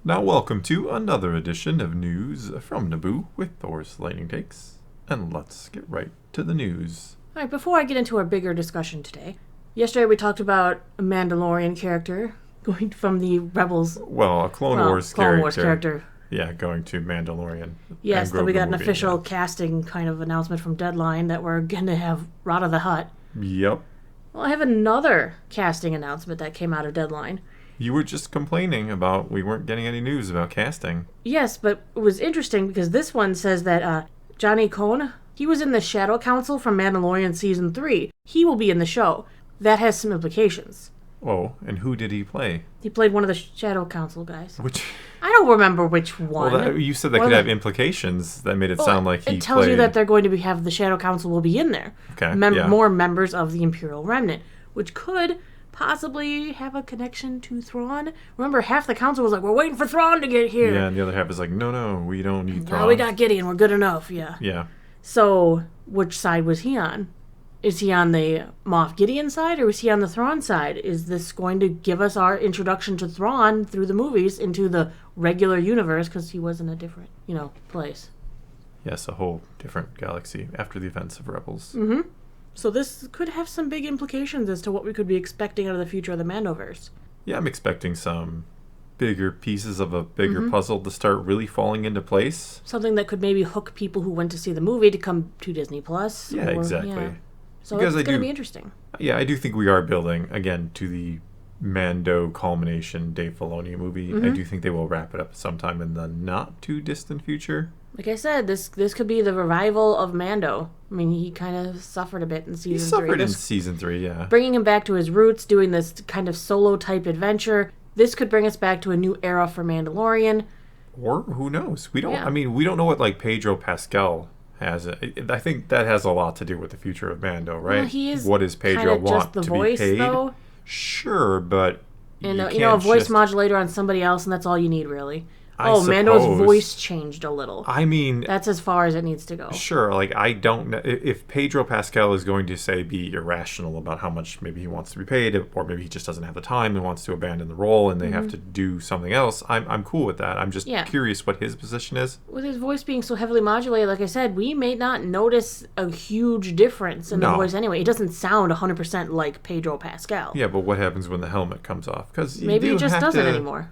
Now welcome to another edition of News from Naboo with Thor's Lightning Takes. And let's get right to the news. All right, before I get into our bigger discussion today, yesterday we talked about a Mandalorian character going from the Rebels. Well, a Clone Wars character. Yeah, going to Mandalorian. Yes, then we got an official casting kind of announcement from Deadline that we're going to have Rada the Hutt. Yep. Well, I have another casting announcement that came out of Deadline. You were just complaining about we weren't getting any news about casting. Yes, but it was interesting because this one says that Johnny Cohn, he was in the Shadow Council from Mandalorian Season 3. He will be in the show. That has some implications. Oh, and who did he play? He played one of the Shadow Council guys. Which? I don't remember which one. Well, you said that could have implications. That made it sound like he played... It tells you that they're going to have the Shadow Council will be in there. Okay, More members of the Imperial Remnant, which could possibly have a connection to Thrawn. Remember, half the council was like, we're waiting for Thrawn to get here. Yeah, and the other half is like, no, we don't need Thrawn. No, we got Gideon, we're good enough, yeah. Yeah. So, which side was he on? Is he on the Moff Gideon side, or is he on the Thrawn side? Is this going to give us our introduction to Thrawn through the movies into the regular universe, because he was in a different, place? Yes, a whole different galaxy after the events of Rebels. Mm-hmm. So this could have some big implications as to what we could be expecting out of the future of the Mandoverse. Yeah, I'm expecting some bigger pieces of a bigger puzzle to start really falling into place. Something that could maybe hook people who went to see the movie to come to Disney Plus. Yeah, exactly. Yeah. So because it's going to be interesting. Yeah, I do think we are building, again, to the Mando culmination Dave Filoni movie. I do think they will wrap it up sometime in the not too distant future. Like I said, this could be the revival of Mando. I mean, he kind of suffered a bit in season 3. He suffered in season 3, yeah. Bringing him back to his roots, doing this kind of solo-type adventure. This could bring us back to a new era for Mandalorian. Or, who knows? We don't. Yeah. I mean, we don't know what, Pedro Pascal has. I think that has a lot to do with the future of Mando, right? Well, he is what does Pedro want just the to voice, be paid? Though. Sure, but... And, a voice modulator on somebody else, and that's all you need, really. I suppose. Mando's voice changed a little. I mean... That's as far as it needs to go. Sure, I don't know... If Pedro Pascal is going to, be irrational about how much maybe he wants to be paid, or maybe he just doesn't have the time and wants to abandon the role and they have to do something else, I'm cool with that. I'm just curious what his position is. With his voice being so heavily modulated, like I said, we may not notice a huge difference in the voice anyway. It doesn't sound 100% like Pedro Pascal. Yeah, but what happens when the helmet comes off? Because maybe it just doesn't anymore.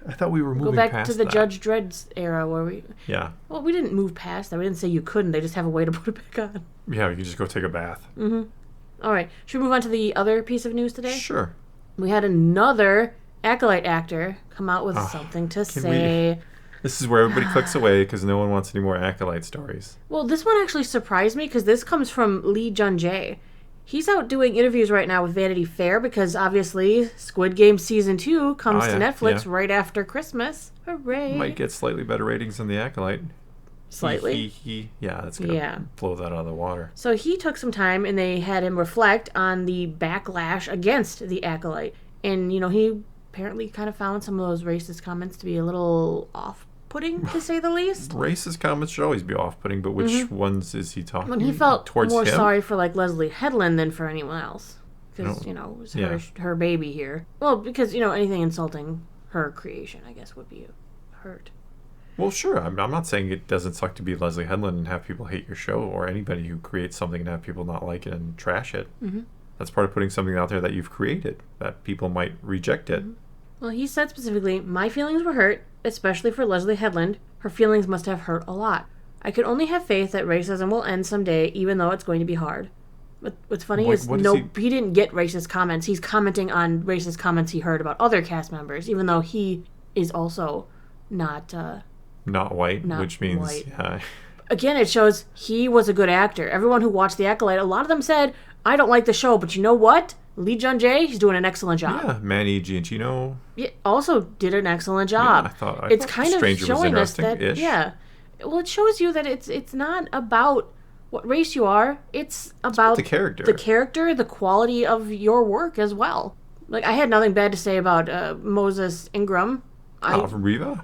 I thought we were moving past that. Go back to the Judge Dredd era where we... Yeah. Well, we didn't move past that. We didn't say you couldn't. They just have a way to put it back on. Yeah, you can just go take a bath. Mm-hmm. All right. Should we move on to the other piece of news today? Sure. We had another Acolyte actor come out with something to say. This is where everybody clicks away because no one wants any more Acolyte stories. Well, this one actually surprised me because this comes from Jung-jae. He's out doing interviews right now with Vanity Fair because obviously Squid Game Season 2 comes to Netflix right after Christmas. Hooray! Might get slightly better ratings than The Acolyte. Slightly? Yeah, that's going to blow that out of the water. So he took some time and they had him reflect on the backlash against The Acolyte. And, he apparently kind of found some of those racist comments to be a little off-putting, to say the least. Racist comments should always be off-putting, but which ones is he talking when he felt towards more him? Sorry for Leslie Headland than for anyone else. Because, it was her baby here. Well, because, anything insulting her creation, I guess, would be hurt. Well, sure. I'm not saying it doesn't suck to be Leslie Headland and have people hate your show, or anybody who creates something and have people not like it and trash it. Mm-hmm. That's part of putting something out there that you've created, that people might reject it. Mm-hmm. Well, he said specifically, my feelings were hurt, especially for Leslie Headland. Her feelings must have hurt a lot. I could only have faith that racism will end someday, even though it's going to be hard. But what's funny is he didn't get racist comments. He's commenting on racist comments he heard about other cast members, even though he is also not white, which means... White. Again, it shows he was a good actor. Everyone who watched The Acolyte, a lot of them said, I don't like the show, but you know what? Jung-jae, he's doing an excellent job. Yeah, Manny Giacchino also did an excellent job. Yeah, I thought it's kind of showing us that, well, it shows you that it's not about what race you are. It's about the character. The character, the quality of your work as well. I had nothing bad to say about Moses Ingram. From Riva?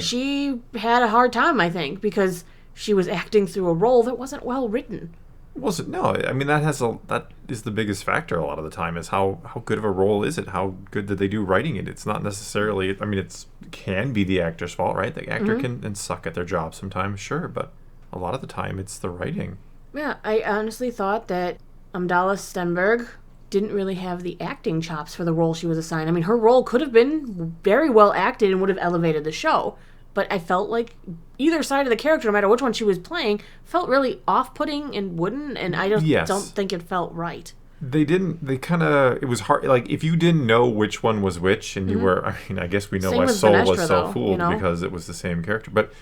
She had a hard time, I think, because she was acting through a role that wasn't well written. Wasn't no. I mean, that is the biggest factor a lot of the time is how good of a role is it? How good did they do writing it? It's not necessarily. I mean, it can be the actor's fault, right? The actor can suck at their job sometimes, sure, but a lot of the time it's the writing. Yeah, I honestly thought that Amidala Stenberg didn't really have the acting chops for the role she was assigned. I mean, her role could have been very well acted and would have elevated the show. But I felt like either side of the character, no matter which one she was playing, felt really off-putting and wooden, and I just don't think it felt right. It was hard. Like, if you didn't know which one was which, and you were, I mean, I guess we know why Soul was so fooled, because it was the same character. But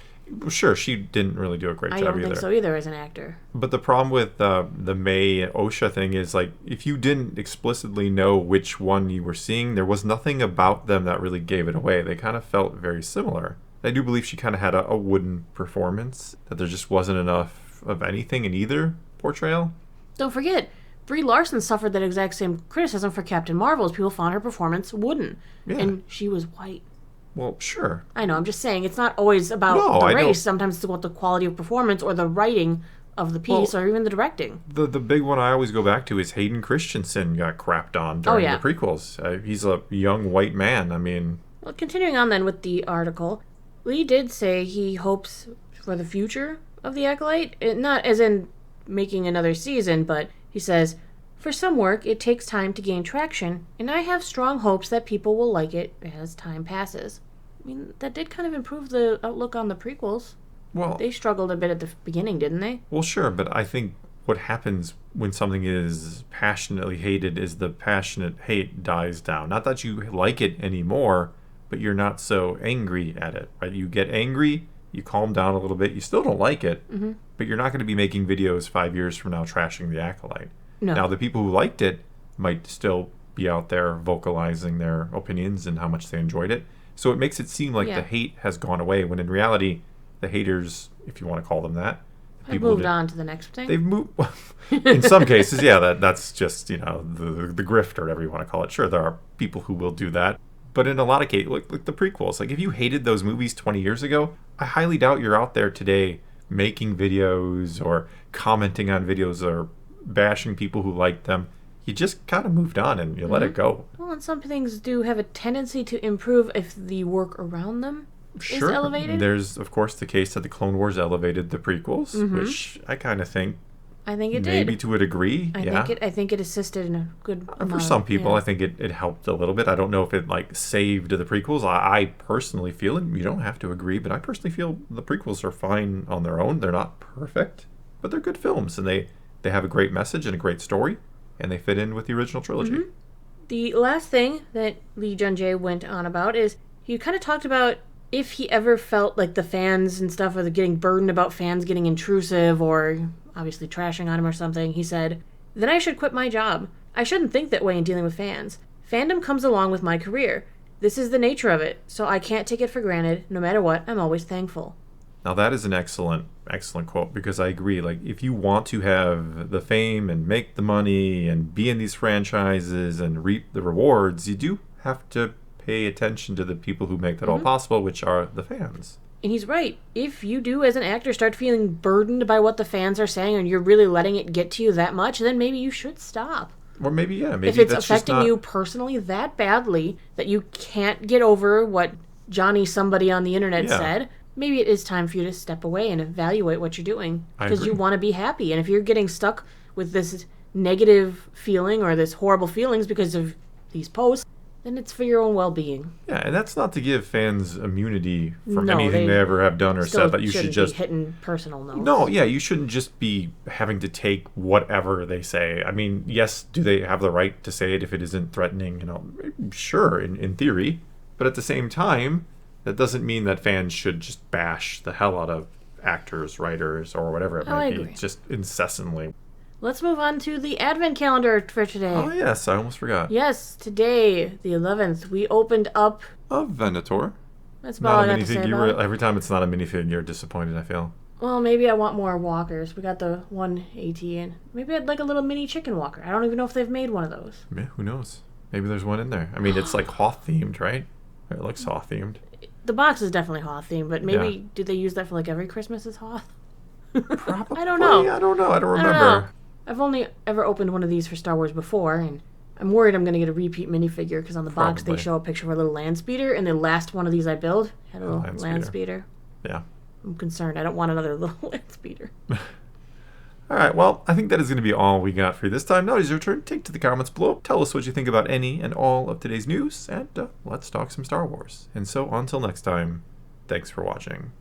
sure, she didn't really do a great job either. I don't think so either as an actor. But the problem with the May Osha thing is, like, if you didn't explicitly know which one you were seeing, there was nothing about them that really gave it away. They kind of felt very similar. I do believe she kind of had a wooden performance, that there just wasn't enough of anything in either portrayal. Don't forget, Brie Larson suffered that exact same criticism for Captain Marvel, as people found her performance wooden. Yeah. And she was white. Well, sure. I know, I'm just saying, it's not always about the race. Sometimes it's about the quality of performance or the writing of the piece, or even the directing. The big one I always go back to is Hayden Christensen got crapped on during the prequels. He's a young white man. I mean... Well, continuing on then with the article... Lee did say he hopes for the future of the Acolyte, not as in making another season, but he says, for some work, it takes time to gain traction, and I have strong hopes that people will like it as time passes. I mean, that did kind of improve the outlook on the prequels. Well, they struggled a bit at the beginning, didn't they? Well, sure, but I think what happens when something is passionately hated is the passionate hate dies down. Not that you like it anymore, but you're not so angry at it, right? You get angry, you calm down a little bit, you still don't like it, but you're not going to be making videos 5 years from now trashing the Acolyte. No. Now, the people who liked it might still be out there vocalizing their opinions and how much they enjoyed it. So it makes it seem like the hate has gone away, when in reality, the haters, if you want to call them that, they've moved on to the next thing. They've moved, in some cases, that's just, the grift, or whatever you want to call it. Sure, there are people who will do that. But in a lot of cases, like the prequels, like if you hated those movies 20 years ago, I highly doubt you're out there today making videos or commenting on videos or bashing people who liked them. You just kind of moved on and you let it go. Well, and some things do have a tendency to improve if the work around them is elevated. There's, of course, the case that the Clone Wars elevated the prequels, which I kind of think it did. Maybe to a degree, I think it assisted in a good amount. For some people, I think it helped a little bit. I don't know if it, saved the prequels. I personally feel, and you don't have to agree, but I personally feel the prequels are fine on their own. They're not perfect, but they're good films, and they have a great message and a great story, and they fit in with the original trilogy. The last thing that Lee Jung-jae went on about is he kind of talked about if he ever felt like the fans and stuff are getting burdened about fans getting intrusive or obviously trashing on him or something. He said, then I should quit my job. I shouldn't think that way in dealing with fans. Fandom comes along with my career. This is the nature of it, so I can't take it for granted. No matter what, I'm always thankful. Now that is an excellent quote, because I agree. Like, if you want to have the fame and make the money and be in these franchises and reap the rewards, you do have to pay attention to the people who make that all possible, which are the fans. And he's right. If you do, as an actor, start feeling burdened by what the fans are saying and you're really letting it get to you that much, then maybe you should stop. Or maybe if it's affecting you personally that badly that you can't get over what Johnny somebody on the internet said, maybe it is time for you to step away and evaluate what you're doing. Because you want to be happy. And if you're getting stuck with this negative feeling or this horrible feelings because of these posts, then it's for your own well-being. Yeah, and that's not to give fans immunity from anything they ever have done or said, that you should just be hitting personal notes. No, you shouldn't just be having to take whatever they say. I mean, yes, do they have the right to say it if it isn't threatening? Sure, in theory, but at the same time, that doesn't mean that fans should just bash the hell out of actors, writers, or whatever it might be, just incessantly. Let's move on to the Advent calendar for today. Oh, yes. I almost forgot. Yes, today, the 11th, we opened up a Venator. That's about all I got to say about it. Every time it's not a minifig, you're disappointed, I feel. Well, maybe I want more walkers. We got the one AT in. Maybe I'd like a little mini chicken walker. I don't even know if they've made one of those. Yeah, who knows? Maybe there's one in there. I mean, it's like Hoth-themed, right? It looks Hoth-themed. The box is definitely Hoth-themed, but maybe do they use that for every Christmas is Hoth? Probably. I don't know. I don't remember. I've only ever opened one of these for Star Wars before, and I'm worried I'm going to get a repeat minifigure because on the box they show a picture of a little land speeder, and the last one of these I build had a little land speeder. Yeah. I'm concerned. I don't want another little land speeder. All right, well, I think that is going to be all we got for you this time. Now it is your turn. Take to the comments below. Tell us what you think about any and all of today's news, and let's talk some Star Wars. And so, until next time, thanks for watching.